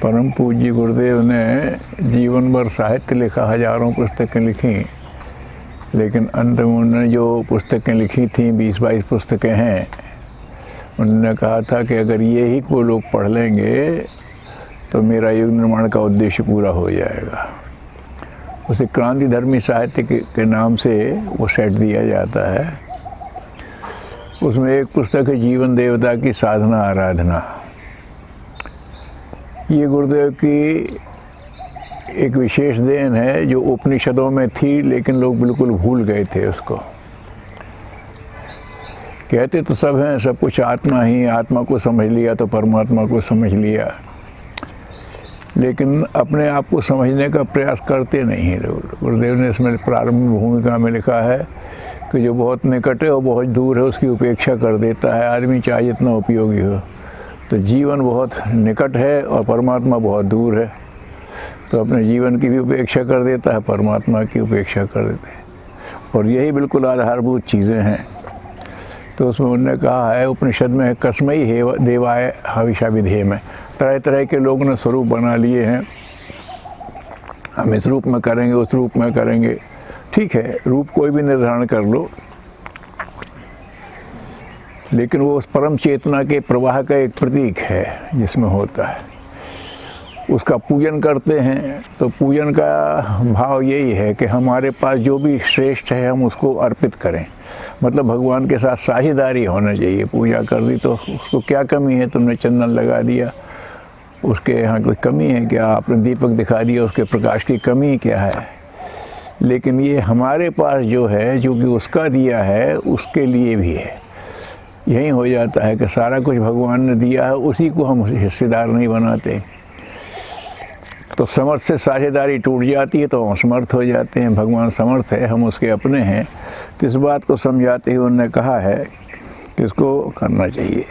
परम पूज्य गुरुदेव ने जीवन भर साहित्य लिखा, हजारों पुस्तकें लिखी, लेकिन अंत में उन्होंने जो पुस्तकें लिखी थी 20-22 पुस्तकें हैं, उन्होंने कहा था कि अगर ये ही को लोग पढ़ लेंगे तो मेरा युग निर्माण का उद्देश्य पूरा हो जाएगा। उसे क्रांति धर्मी साहित्य के नाम से वो सेट दिया जाता है। उसमें एक पुस्तक है जीवन देवता की साधना आराधना। ये गुरुदेव की एक विशेष देन है जो उपनिषदों में थी, लेकिन लोग बिल्कुल भूल गए थे उसको। कहते तो सब हैं, सब कुछ आत्मा ही, आत्मा को समझ लिया तो परमात्मा को समझ लिया, लेकिन अपने आप को समझने का प्रयास करते नहीं लोग। गुरुदेव ने इसमें प्रारंभिक भूमिका में लिखा है कि जो बहुत निकट है और बहुत दूर है उसकी उपेक्षा कर देता है आदमी, चाहे जितना उपयोगी हो। तो जीवन बहुत निकट है और परमात्मा बहुत दूर है, तो अपने जीवन की भी उपेक्षा कर देता है, परमात्मा की उपेक्षा कर देता है, और यही बिल्कुल आधारभूत चीज़ें हैं। तो उसमें उन्होंने कहा है उपनिषद में, कसमई देवाय हविषा विधेय में, तरह तरह के लोगों ने स्वरूप बना लिए हैं, हम इस रूप में करेंगे, उस रूप में करेंगे। ठीक है, रूप कोई भी निर्धारण कर लो, लेकिन वो उस परम चेतना के प्रवाह का एक प्रतीक है जिसमें होता है। उसका पूजन करते हैं तो पूजन का भाव यही है कि हमारे पास जो भी श्रेष्ठ है हम उसको अर्पित करें, मतलब भगवान के साथ साझेदारी होना चाहिए। पूजा कर दी तो उसको क्या कमी है, तुमने चंदन लगा दिया, उसके यहाँ कोई कमी है क्या? आपने दीपक दिखा दिया, उसके प्रकाश की कमी क्या है? लेकिन ये हमारे पास जो है, जो कि उसका दिया है, उसके लिए भी है। यही हो जाता है कि सारा कुछ भगवान ने दिया है, उसी को हम हिस्सेदार नहीं बनाते, तो समर्थ से साझेदारी टूट जाती है, तो हम असमर्थ हो जाते हैं। भगवान समर्थ है, हम उसके अपने हैं। तो इस बात को समझाते हुए उन्होंने कहा है कि इसको करना चाहिए।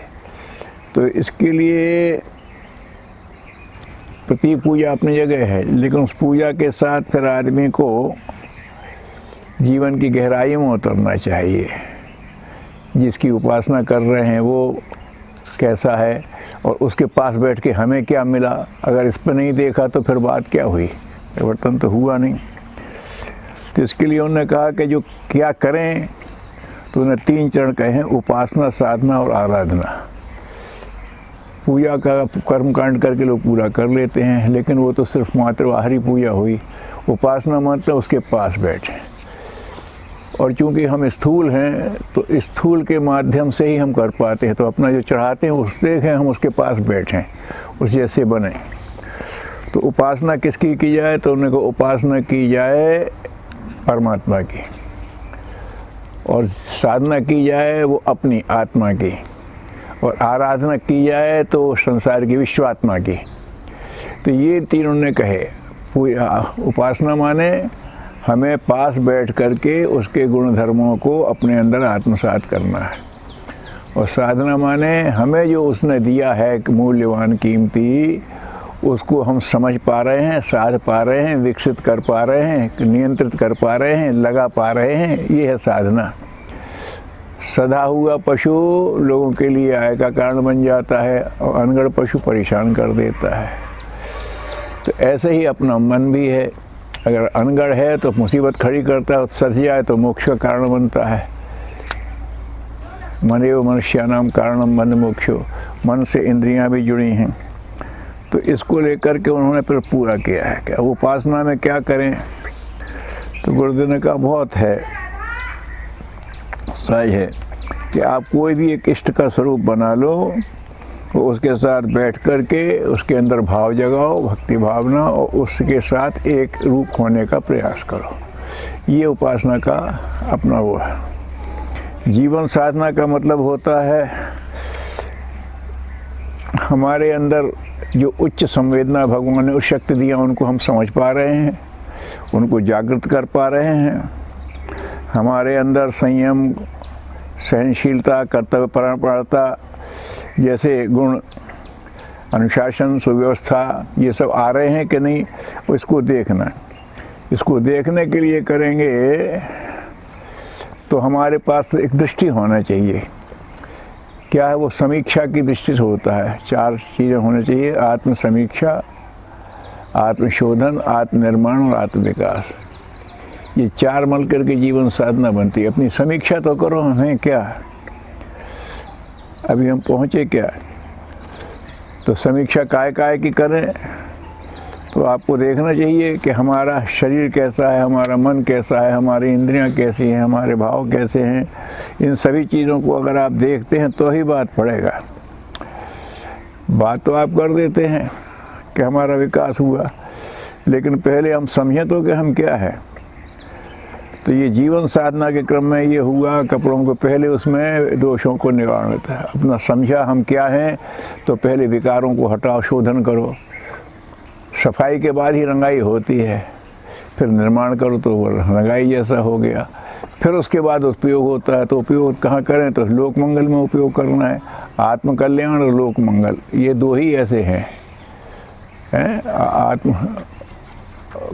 तो इसके लिए प्रति पूजा अपनी जगह है, लेकिन उस पूजा के साथ फिर आदमी को जीवन की गहराई में उतरना चाहिए। जिसकी उपासना कर रहे हैं वो कैसा है और उसके पास बैठ के हमें क्या मिला, अगर इस पर नहीं देखा तो फिर बात क्या हुई, परिवर्तन तो हुआ नहीं। तो इसके लिए उन्होंने कहा कि जो क्या करें, तो उन्हें 3 चरण कहे हैं, उपासना, साधना और आराधना। पूजा का कर्मकांड करके लोग पूरा कर लेते हैं, लेकिन वो तो सिर्फ मात्र बाहरी पूजा हुई। उपासना मतलब उसके पास बैठे, और चूँकि हम स्थूल हैं तो स्थूल के माध्यम से ही हम कर पाते हैं। तो अपना जो चढ़ाते हैं उस देखें, हम उसके पास बैठें, उस जैसे बने। तो उपासना किसकी की जाए, तो उन्होंने कहा उपासना की जाए परमात्मा की, और साधना की जाए वो अपनी आत्मा की, और आराधना की जाए तो संसार की विश्वात्मा की। तो ये 3 उन्होंने कहे। उपासना माने हमें पास बैठ करके उसके गुण धर्मों को अपने अंदर आत्मसात करना है, और साधना माने हमें जो उसने दिया है मूल्यवान कीमती, उसको हम समझ पा रहे हैं, साध पा रहे हैं, विकसित कर पा रहे हैं, नियंत्रित कर पा रहे हैं, लगा पा रहे हैं, ये है साधना। सधा हुआ पशु लोगों के लिए आय का कारण बन जाता है, और अनगढ़ पशु परेशान कर देता है। तो ऐसे ही अपना मन भी है, अगर अनगढ़ है तो मुसीबत खड़ी करता है, सज जाए तो मोक्ष का कारण बनता है। मनेव मनुष्यानाम कारणम बंध मोक्षो, मन से इंद्रियां भी जुड़ी हैं। तो इसको लेकर के उन्होंने फिर पूरा किया है कि उपासना में क्या करें। तो गुरुदेव ने कहा बहुत है, सही है कि आप कोई भी एक इष्ट का स्वरूप बना लो, तो उसके साथ बैठ कर के उसके अंदर भाव जगाओ, भक्ति भावना, और उसके साथ एक रूप होने का प्रयास करो। ये उपासना का अपना वो है। जीवन साधना का मतलब होता है हमारे अंदर जो उच्च संवेदना भगवान ने उस शक्ति दिया, उनको हम समझ पा रहे हैं, उनको जागृत कर पा रहे हैं। हमारे अंदर संयम, सहनशीलता, कर्तव्यपरायणता जैसे गुण, अनुशासन, सुव्यवस्था, ये सब आ रहे हैं कि नहीं, इसको देखना। इसको देखने के लिए करेंगे तो हमारे पास एक दृष्टि होना चाहिए। क्या है वो? समीक्षा की दृष्टि से होता है। 4 चीज़ें होनी चाहिए: आत्म समीक्षा, आत्मशोधन, आत्मनिर्माण और आत्मविकास, ये 4 मिलकर के जीवन साधना बनती है। अपनी समीक्षा तो करो, हमें क्या, अभी हम पहुँचे क्या। तो समीक्षा काय की करें, तो आपको देखना चाहिए कि हमारा शरीर कैसा है, हमारा मन कैसा है, हमारी इंद्रियां कैसी हैं, हमारे भाव कैसे हैं। इन सभी चीज़ों को अगर आप देखते हैं तो ही बात पड़ेगा। बात तो आप कर देते हैं कि हमारा विकास हुआ, लेकिन पहले हम समझें तो कि हम क्या है। तो ये जीवन साधना के क्रम में ये हुआ, कपड़ों को पहले उसमें दोषों को निवारण होता है। अपना समझा हम क्या हैं, तो पहले विकारों को हटाओ, शोधन करो। सफाई के बाद ही रंगाई होती है, फिर निर्माण करो तो वो रंगाई जैसा हो गया। फिर उसके बाद उपयोग होता है, तो उपयोग कहाँ करें, तो लोक मंगल में उपयोग करना है। आत्म कल्याण और लोक मंगल, ये 2 ही ऐसे हैं, आत्म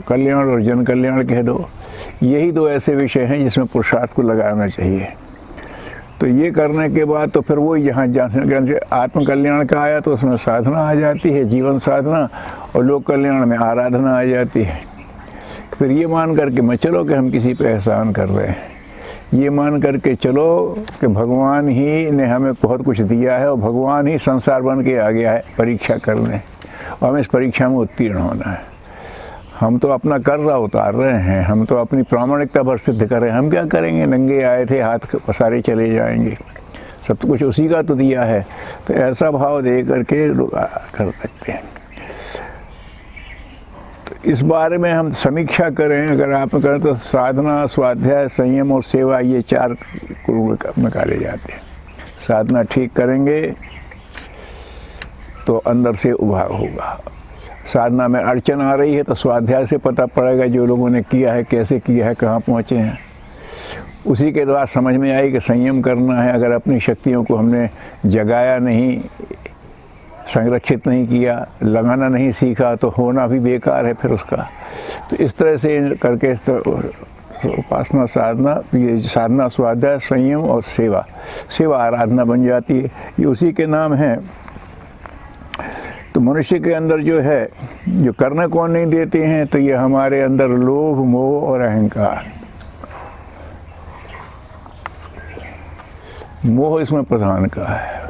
कल्याण और जन कल्याण कह दो, यही 2 ऐसे विषय हैं जिसमें पुरुषार्थ को लगाना चाहिए। तो ये करने के बाद तो फिर वो यहाँ जहाँ आत्म कल्याण का आया तो उसमें साधना आ जाती है, जीवन साधना, और लोक कल्याण में आराधना आ जाती है। फिर ये मान करके मत चलो कि हम किसी पे एहसान कर रहे हैं, ये मान करके चलो कि भगवान ही ने हमें बहुत कुछ दिया है और भगवान ही संसार बन के आ गया है परीक्षा करने, और हमें इस परीक्षा में उत्तीर्ण होना है। हम तो अपना कर्जा उतार रहे हैं, हम तो अपनी प्रामाणिकता पर सिद्ध कर रहे हैं। हम क्या करेंगे, नंगे आए थे, हाथ पसारे चले जाएंगे, सब कुछ उसी का तो दिया है। तो ऐसा भाव दे करके कर सकते हैं। तो इस बारे में हम समीक्षा करें, अगर आप करें तो साधना, स्वाध्याय, संयम और सेवा, ये 4 कुल निकाले जाते हैं। साधना ठीक करेंगे तो अंदर से उभार होगा। साधना में अड़चन आ रही है तो स्वाध्याय से पता पड़ेगा जो लोगों ने किया है, कैसे किया है, कहाँ पहुँचे हैं। उसी के बाद समझ में आई कि संयम करना है। अगर अपनी शक्तियों को हमने जगाया नहीं, संरक्षित नहीं किया, लगाना नहीं सीखा, तो होना भी बेकार है फिर उसका। तो इस तरह से करके उपासना, साधना, ये साधना, स्वाध्याय, संयम और सेवा, सेवा आराधना बन जाती है। ये उसी के नाम हैं। तो मनुष्य के अंदर जो है, जो करने कौन नहीं देते हैं, तो ये हमारे अंदर लोभ, मोह और अहंकार। मोह इसमें प्रधान का है।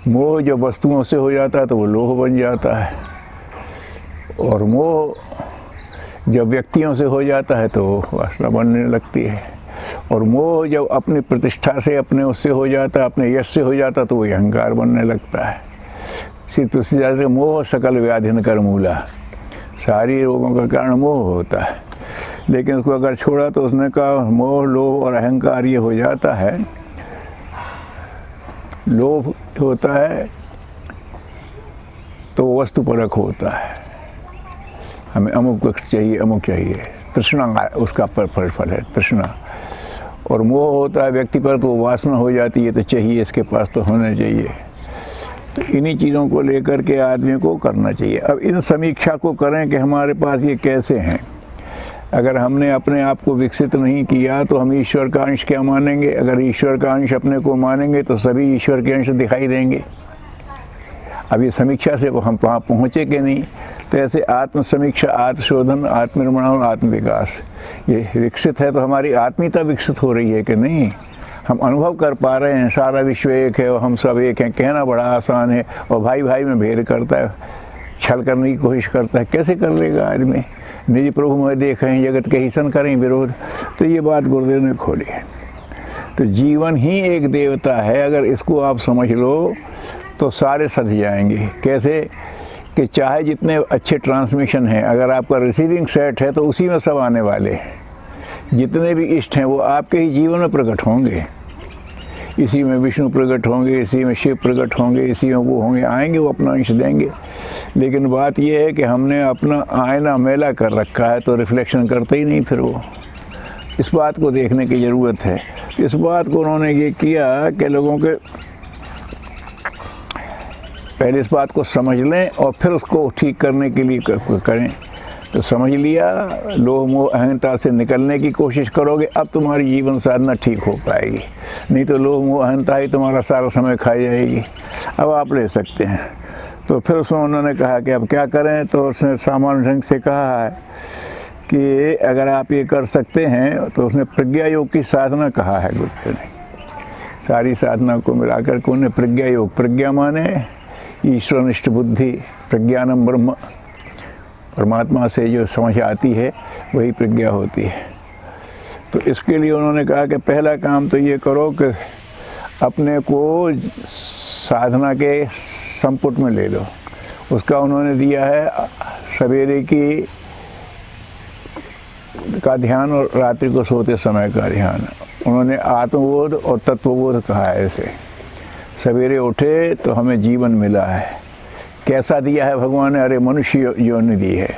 मोह जब वस्तुओं से हो जाता है तो वो लोभ बन जाता है, और मोह जब व्यक्तियों से हो जाता है तो वासना बनने लगती है, और मोह जब अपनी प्रतिष्ठा से, अपने उससे हो जाता है, अपने यश से हो जाता है, तो वो अहंकार बनने लगता है। तुलसी जैसे मोह सकल व्याधिन कर मूला, सारी रोगों का कारण मोह होता है। लेकिन उसको अगर छोड़ा तो उसने कहा मोह, लोभ और अहंकार ये हो जाता है। लोभ होता है तो वस्तुपरक होता है, हमें अमुक चाहिए, अमुक चाहिए, तृष्णा उसका फल है, तृष्णा। और मोह होता है व्यक्ति पर, तो वासना हो जाती है, तो चाहिए, इसके पास तो होना चाहिए। तो इन्हीं चीज़ों को लेकर के आदमी को करना चाहिए। अब इन समीक्षा को करें कि हमारे पास ये कैसे हैं। अगर हमने अपने आप को विकसित नहीं किया तो हम ईश्वर का अंश क्या मानेंगे। अगर ईश्वर का अंश अपने को मानेंगे तो सभी ईश्वर के अंश दिखाई देंगे। अब ये समीक्षा से हम वहाँ पहुँचे कि नहीं। तो ऐसे आत्म समीक्षा, आत्मशोधन, आत्मनिर्माण और आत्मविकास, ये विकसित है तो हमारी आत्मीयता विकसित हो रही है कि नहीं। हम अनुभव कर पा रहे हैं सारा विश्व एक है और हम सब एक हैं। कहना बड़ा आसान है, और भाई भाई में भेद करता है, छल करने की कोशिश करता है। कैसे कर लेगा आदमी। निज प्रभु में देखें, जगत के हिसन करें विरोध। तो ये बात गुरुदेव ने खोली है। तो जीवन ही एक देवता है, अगर इसको आप समझ लो तो सारे सध जाएंगे। कैसे कि चाहे जितने अच्छे ट्रांसमिशन हैं, अगर आपका रिसीविंग सेट है तो उसी में सब आने वाले हैं। जितने भी इष्ट हैं वो आपके ही जीवन में प्रकट होंगे। इसी में विष्णु प्रकट होंगे, इसी में शिव प्रकट होंगे, इसी में वो होंगे, आएंगे, वो अपना अंश देंगे। लेकिन बात ये है कि हमने अपना आईना मैला कर रखा है तो रिफ्लेक्शन करते ही नहीं फिर वो। इस बात को देखने की ज़रूरत है। इस बात को उन्होंने ये किया कि लोगों के पहले इस बात को समझ लें और फिर उसको ठीक करने के लिए करें। तो समझ लिया, लोभ मोह अहंता से निकलने की कोशिश करोगे, अब तुम्हारी जीवन साधना ठीक हो पाएगी। नहीं तो लोभ मोह अहंता ही तुम्हारा सारा समय खा जाएगी। अब आप ले सकते हैं। तो फिर उसमें उन्होंने कहा कि अब क्या करें, तो उसने सामान्य ढंग से कहा है कि अगर आप ये कर सकते हैं, तो उसने प्रज्ञा योग की साधना कहा है गुरु ने। सारी साधना को मिलाकर के उन्हें प्रज्ञा योग, प्रज्ञा माने ईश्वरनिष्ठ बुद्धि, प्रज्ञानम ब्रह्म, परमात्मा से जो समझ आती है वही प्रज्ञा होती है। तो इसके लिए उन्होंने कहा कि पहला काम तो ये करो कि अपने को साधना के संपुट में ले लो। उसका उन्होंने दिया है सवेरे का ध्यान और रात्रि को सोते समय का ध्यान। उन्होंने आत्मबोध और तत्वबोध कहा है इसे। सवेरे उठे तो हमें जीवन मिला है। कैसा दिया है भगवान ने? अरे मनुष्य योनि दी है,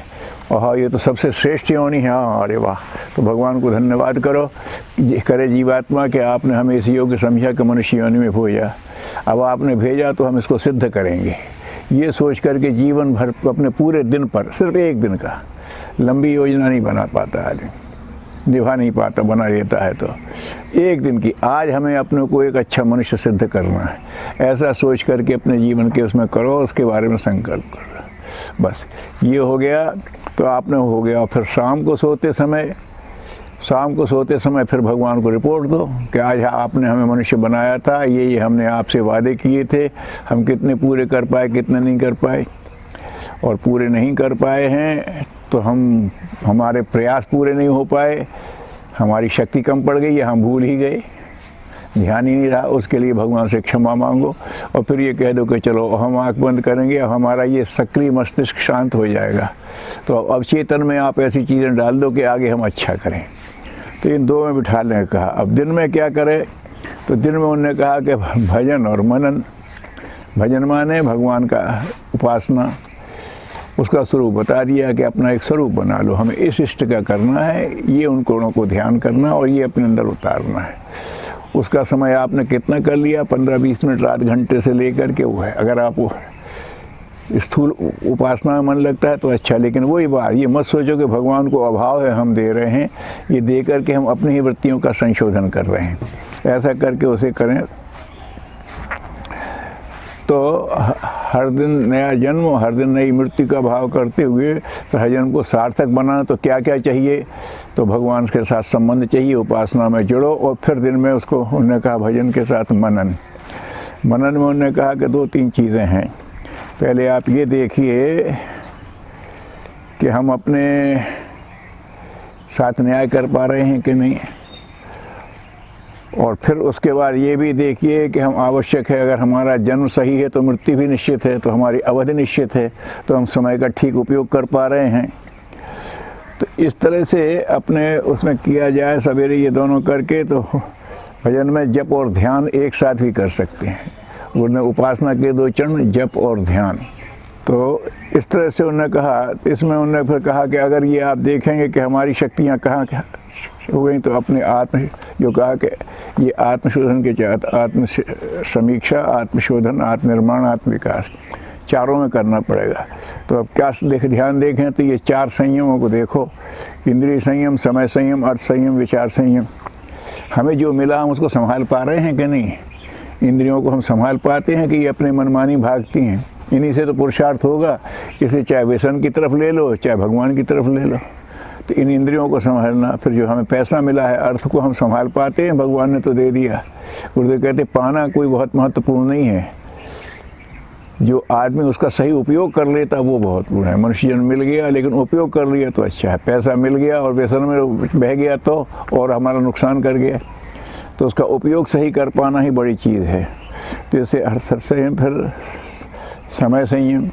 और हाँ ये तो सबसे श्रेष्ठ योनि है। हाँ अरे वाह, तो भगवान को धन्यवाद करे जीवात्मा कि आपने हमें इस योग्य समझा कि मनुष्य योनि में भेजा। अब आपने भेजा तो हम इसको सिद्ध करेंगे। ये सोच करके जीवन भर अपने पूरे दिन पर, सिर्फ एक दिन का, लंबी योजना नहीं बना पाता आदमी, निभा नहीं पाता, बना लेता है। तो एक दिन की, आज हमें अपने को एक अच्छा मनुष्य सिद्ध करना है, ऐसा सोच करके अपने जीवन के उसमें करो, उसके बारे में संकल्प करो। बस ये हो गया तो आपने हो गया। फिर शाम को सोते समय फिर भगवान को रिपोर्ट दो कि आज आपने हमें मनुष्य बनाया था, ये हमने आपसे वादे किए थे, हम कितने पूरे कर पाए, कितने नहीं कर पाए, और पूरे नहीं कर पाए हैं तो हमारे प्रयास पूरे नहीं हो पाए, हमारी शक्ति कम पड़ गई या हम भूल ही गए, ध्यान ही नहीं रहा। उसके लिए भगवान से क्षमा मांगो और फिर ये कह दो कि चलो हम आँख बंद करेंगे, अब हमारा ये सक्रिय मस्तिष्क शांत हो जाएगा। तो अब चेतन में आप ऐसी चीज़ें डाल दो कि आगे हम अच्छा करें। तो इन दो में बिठाने का कहा। अब दिन में क्या करें? तो दिन में उन्होंने कहा कि भजन और मनन। भजन माने भगवान का उपासना, उसका स्वरूप बता दिया कि अपना एक स्वरूप बना लो, हमें इस इष्ट का करना है, ये उन गुणों को ध्यान करना और ये अपने अंदर उतारना है। उसका समय आपने कितना कर लिया, 15-20 मिनट, आध घंटे से लेकर के वो है। अगर आप स्थूल उपासना में मन लगता है तो अच्छा, लेकिन वही बात, ये मत सोचो कि भगवान को अभाव है हम दे रहे हैं, ये दे करके हम अपनी ही वृत्तियों का संशोधन कर रहे हैं। ऐसा करके उसे करें तो हर दिन नया जन्म, हर दिन नई मृत्यु का भाव करते हुए हर जन्म को सार्थक बनाना। तो क्या क्या चाहिए? तो भगवान के साथ संबंध चाहिए, उपासना में जुड़ो, और फिर दिन में उसको उन्होंने कहा भजन के साथ मनन। मनन में उन्होंने कहा कि 2-3 चीज़ें हैं। पहले आप ये देखिए कि हम अपने साथ न्याय कर पा रहे हैं कि नहीं, और फिर उसके बाद ये भी देखिए कि हम आवश्यक है, अगर हमारा जन्म सही है तो मृत्यु भी निश्चित है, तो हमारी अवधि निश्चित है, तो हम समय का ठीक उपयोग कर पा रहे हैं। तो इस तरह से अपने उसमें किया जाए सवेरे ये दोनों करके, तो भजन में जप और ध्यान एक साथ भी कर सकते हैं। उन्होंने उपासना के 2 चरण, जप और ध्यान। तो इस तरह से उन्होंने कहा। इसमें उन्होंने फिर कहा कि अगर ये आप देखेंगे कि हमारी शक्तियाँ कहाँ हो गई, तो अपने आत्म, जो कहा कि ये आत्मशोधन के चाहत, आत्म समीक्षा, आत्मशोधन, आत्मनिर्माण, आत्मविकास, चारों में करना पड़ेगा। तो अब क्या ध्यान देखें तो ये 4 संयमों को देखो, इंद्रिय संयम, समय संयम, अर्थ संयम, विचार संयम। हमें जो मिला हम उसको संभाल पा रहे हैं कि नहीं? इंद्रियों को हम संभाल पाते हैं कि ये अपने मनमानी भागती हैं? इन्हीं से तो पुरुषार्थ होगा। इसे चाहे व्यसन की तरफ ले लो, चाहे भगवान की तरफ ले लो। तो इन इंद्रियों को संभालना, फिर जो हमें पैसा मिला है, अर्थ को हम संभाल पाते हैं, भगवान ने तो दे दिया। गुरुदेव कहते पाना कोई बहुत महत्वपूर्ण नहीं है, जो आदमी उसका सही उपयोग कर लेता वो बहुत पूर्ण है। मनुष्य जन्म मिल गया लेकिन उपयोग कर लिया तो अच्छा है। पैसा मिल गया और व्यसन में बह गया तो और हमारा नुकसान कर गया, तो उसका उपयोग सही कर पाना ही बड़ी चीज़ है। तो इसे हर संयम, फिर समय संयम,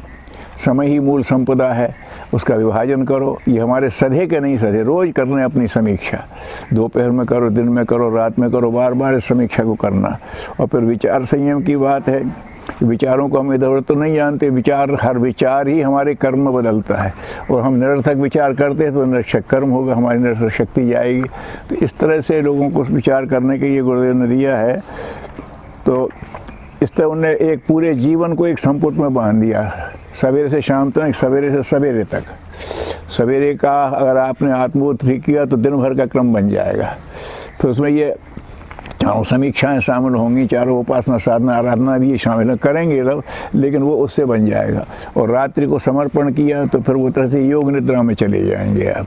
समय ही मूल संपदा है, उसका विभाजन करो। ये हमारे सधे के नहीं सधे, रोज़ करने अपनी समीक्षा, दोपहर में करो, दिन में करो, रात में करो, बार बार इस समीक्षा को करना। और फिर विचार संयम की बात है, विचारों को हम इधर उधर तो नहीं जानते, हर विचार ही हमारे कर्म बदलता है, और हम निरर्थक विचार करते हैं तो निरर्थक कर्म होगा, हमारी निरर्थक शक्ति जाएगी। तो इस तरह से लोगों को विचार करने के ये गुरुदेव ने दिया है। तो इस तरह उन्होंने एक पूरे जीवन को एक संपुट में बांध दिया, सवेरे से शाम तक, सवेरे से सवेरे तक। सवेरे का अगर आपने आत्मबोध ठीक किया तो दिन भर का क्रम बन जाएगा। फिर उसमें ये चारों समीक्षाएं शामिल होंगी, चारों उपासना साधना आराधना भी शामिल करेंगे सब, लेकिन वो उससे बन जाएगा। और रात्रि को समर्पण किया तो फिर वो तरह से योग निद्रा में चले जाएंगे। आप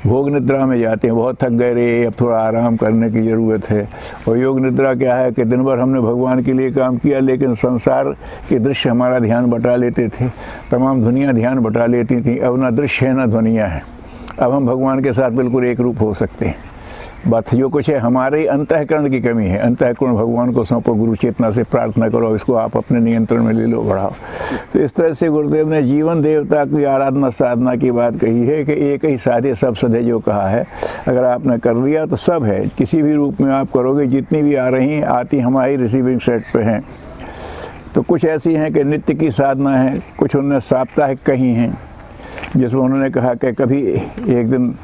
भोग निद्रा में जाते हैं, बहुत थक गए रे, अब थोड़ा आराम करने की ज़रूरत है। और योग निद्रा क्या है कि दिन भर हमने भगवान के लिए काम किया, लेकिन संसार के दृश्य हमारा ध्यान बटा लेते थे, तमाम दुनिया ध्यान बटा लेती थी। अब ना दृश्य है ना ध्वनिया है, अब हम भगवान के साथ बिल्कुल एक रूप हो सकते हैं। बात जो कुछ है हमारे अंतःकरण की कमी है, अंतःकरण भगवान को सौंपो, गुरु चेतना से प्रार्थना करो, इसको आप अपने नियंत्रण में ले लो, बढ़ाओ। तो इस तरह से गुरुदेव ने जीवन देवता की आराधना साधना की बात कही है कि एक ही साधे सब सधे जो कहा है। अगर आपने कर लिया तो सब है, किसी भी रूप में आप करोगे, जितनी भी आ रही हैं आती हमारी रिसीविंग सेट पे हैं। तो कुछ ऐसी हैं कि नित्य की साधना है, कुछ उनने साप्ताहिक कही हैं, जिसमें उन्होंने कहा कि कभी एक दिन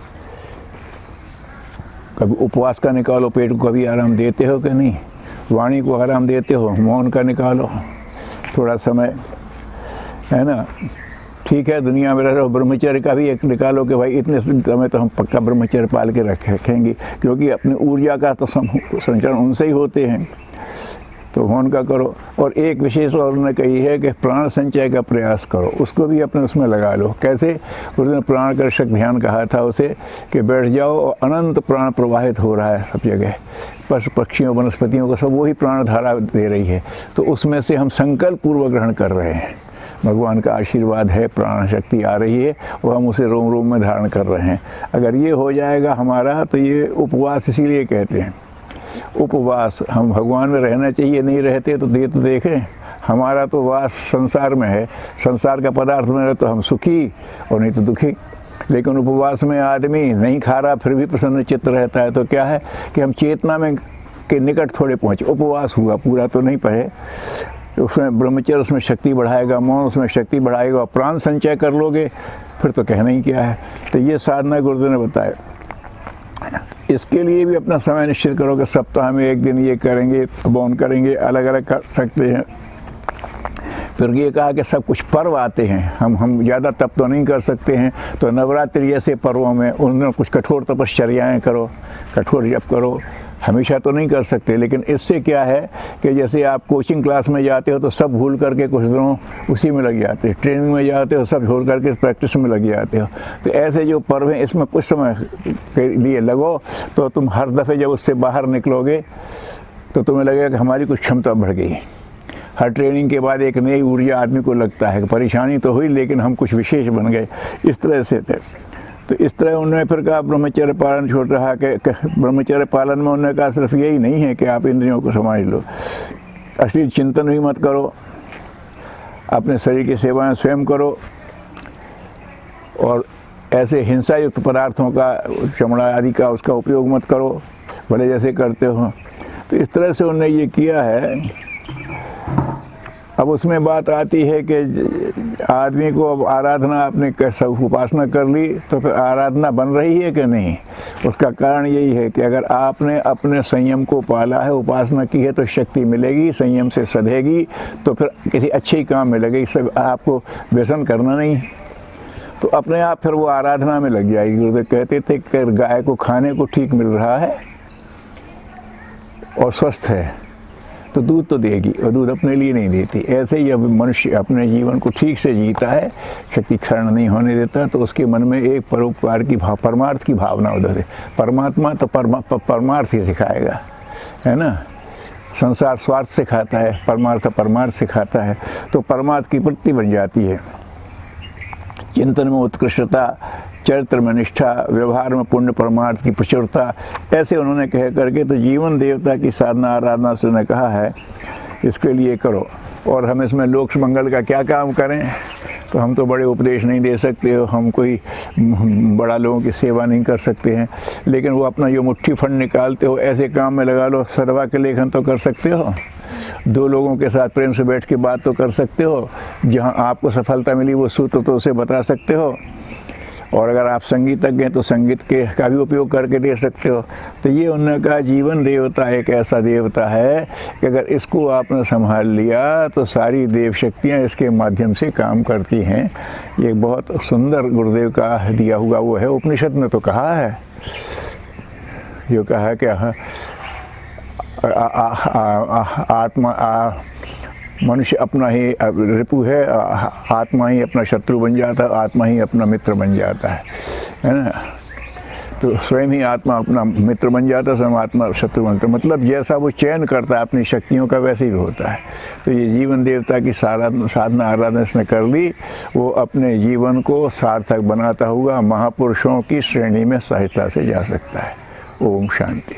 कभी उपवास का निकालो, पेट को कभी आराम देते हो कि नहीं, वाणी को आराम देते हो, मौन का निकालो थोड़ा समय, है ना। ठीक है, दुनिया में रह रहे हो, ब्रह्मचर्य का भी एक निकालो कि भाई इतने समय तो हम पक्का ब्रह्मचर्य पाल के रखेंगे, क्योंकि अपनी ऊर्जा का तो संचरण उनसे ही होते हैं। तो मौन का करो। और एक विशेष और उन्होंने कही है कि प्राण संचय का प्रयास करो, उसको भी अपने उसमें लगा लो। कैसे? उन्होंने प्राणकर्षक ध्यान कहा था उसे कि बैठ जाओ और अनंत प्राण प्रवाहित हो रहा है सब जगह, पशु पक्षियों वनस्पतियों को सब वही प्राण धारा दे रही है। तो उसमें से हम संकल्प पूर्वक ग्रहण कर रहे हैं, भगवान का आशीर्वाद है, प्राण शक्ति आ रही है और हम उसे रोम रोम में धारण कर रहे हैं। अगर ये हो जाएगा हमारा, तो ये उपवास इसीलिए कहते हैं उपवास। हम भगवान में रहना चाहिए, नहीं रहते तो ये तो देखें, हमारा तो वास संसार में है, संसार का पदार्थ में रहे तो हम सुखी और नहीं तो दुखी। लेकिन उपवास में आदमी नहीं खा रहा फिर भी प्रसन्न चित्त रहता है, तो क्या है कि हम चेतना में के निकट थोड़े पहुँचे। उपवास हुआ, पूरा तो नहीं पढ़े, उसमें ब्रह्मचर्य उसमें शक्ति बढ़ाएगा, मौन उसमें शक्ति बढ़ाएगा, प्राण संचय कर लोगे फिर तो कहना ही क्या है। तो ये साधना गुरुदेव ने बताया। इसके लिए भी अपना समय निश्चित करो कि सप्ताह में एक दिन ये करेंगे, मौन करेंगे, अलग अलग कर सकते हैं। फिर ये कहा कि सब कुछ पर्व आते हैं, हम ज़्यादा तप तो नहीं कर सकते हैं, तो नवरात्रि जैसे पर्वों में उनमें कुछ कठोर तपश्चर्याएँ करो, कठोर जप करो। हमेशा तो नहीं कर सकते, लेकिन इससे क्या है कि जैसे आप कोचिंग क्लास में जाते हो तो सब भूल करके कुछ दिनों उसी में लग जाते हो, ट्रेनिंग में जाते हो सब भूल करके प्रैक्टिस में लग जाते हो। तो ऐसे जो पर्व हैं इसमें कुछ समय के लिए लगो, तो तुम हर दफ़े जब उससे बाहर निकलोगे तो तुम्हें लगेगा कि हमारी कुछ क्षमता बढ़ गई। हर ट्रेनिंग के बाद एक नई ऊर्जा आदमी को लगता है कि परेशानी तो हुई लेकिन हम कुछ विशेष बन गए, इस तरह से थे। तो इस तरह उन्होंने फिर कहा ब्रह्मचर्य पालन छोड़ रहा कि ब्रह्मचर्य पालन में उन्होंने कहा सिर्फ यही नहीं है कि आप इंद्रियों को समझ लो, अश्लील चिंतन भी मत करो, अपने शरीर की सेवाएं स्वयं करो, और ऐसे हिंसा युक्त पदार्थों का, चमड़ा आदि का उसका उपयोग मत करो, भले जैसे करते हो। तो इस तरह से उन्होंने ये किया है। अब उसमें बात आती है कि आदमी को अब आराधना आपने सब उपासना कर ली तो फिर आराधना बन रही है कि नहीं। उसका कारण यही है कि अगर आपने अपने संयम को पाला है, उपासना की है, तो शक्ति मिलेगी, संयम से सधेगी, तो फिर किसी अच्छे ही काम में लगेगी। सब आपको व्यसन करना नहीं, तो अपने आप फिर वो आराधना में लग जाएगी। गुरुदेव कहते थे कि गाय को खाने को ठीक मिल रहा है और स्वस्थ है तो दूध तो देगी, और दूध अपने लिए नहीं देती। ऐसे ही अब मनुष्य अपने जीवन को ठीक से जीता है, शक्ति क्षरण नहीं होने देता, तो उसके मन में एक परोपकार की परमार्थ की भावना उदय है। परमात्मा तो परमार्थ ही सिखाएगा, है ना। संसार स्वार्थ सिखाता है, परमार्थ सिखाता है, तो परमार्थ की वृत्ति बन जाती है। चिंतन में उत्कृष्टता, चरित्र में निष्ठा, व्यवहार में पुण्य, परमार्थ की प्रचुरता, ऐसे उन्होंने कह करके तो जीवन देवता की साधना आराधना से उन्होंने कहा है इसके लिए करो। और हम इसमें लोक मंगल का क्या काम करें, तो हम तो बड़े उपदेश नहीं दे सकते हो, हम कोई बड़ा लोगों की सेवा नहीं कर सकते हैं, लेकिन वो अपना जो मुट्ठी फंड निकालते हो ऐसे काम में लगा लो। सदवा के लेखन तो कर सकते हो, दो लोगों के साथ प्रेम से बैठ के बात तो कर सकते हो, जहाँ आपको सफलता मिली वो सूत्र तो उसे बता सकते हो, और अगर आप संगीतज्ञ हैं तो संगीत के का भी उपयोग करके दे सकते हो। तो ये उन्होंने कहा जीवन देवता एक ऐसा देवता है कि अगर इसको आपने संभाल लिया तो सारी देव शक्तियाँ इसके माध्यम से काम करती हैं। ये बहुत सुंदर गुरुदेव का दिया हुआ वो है, उपनिषद ने तो कहा है, जो कहा कि आत्मा मनुष्य अपना ही रिपु है, आत्मा ही अपना शत्रु बन जाता है, आत्मा ही अपना मित्र बन जाता है ना। तो स्वयं ही आत्मा अपना मित्र बन जाता है, स्वयं आत्मा शत्रु बनता है। मतलब जैसा वो चयन करता है अपनी शक्तियों का, वैसे ही होता है। तो ये जीवन देवता की साधना आराधना इसने कर ली, वो अपने जीवन को सार्थक बनाता हुआ महापुरुषों की श्रेणी में सहजता से जा सकता है। ओम शांति।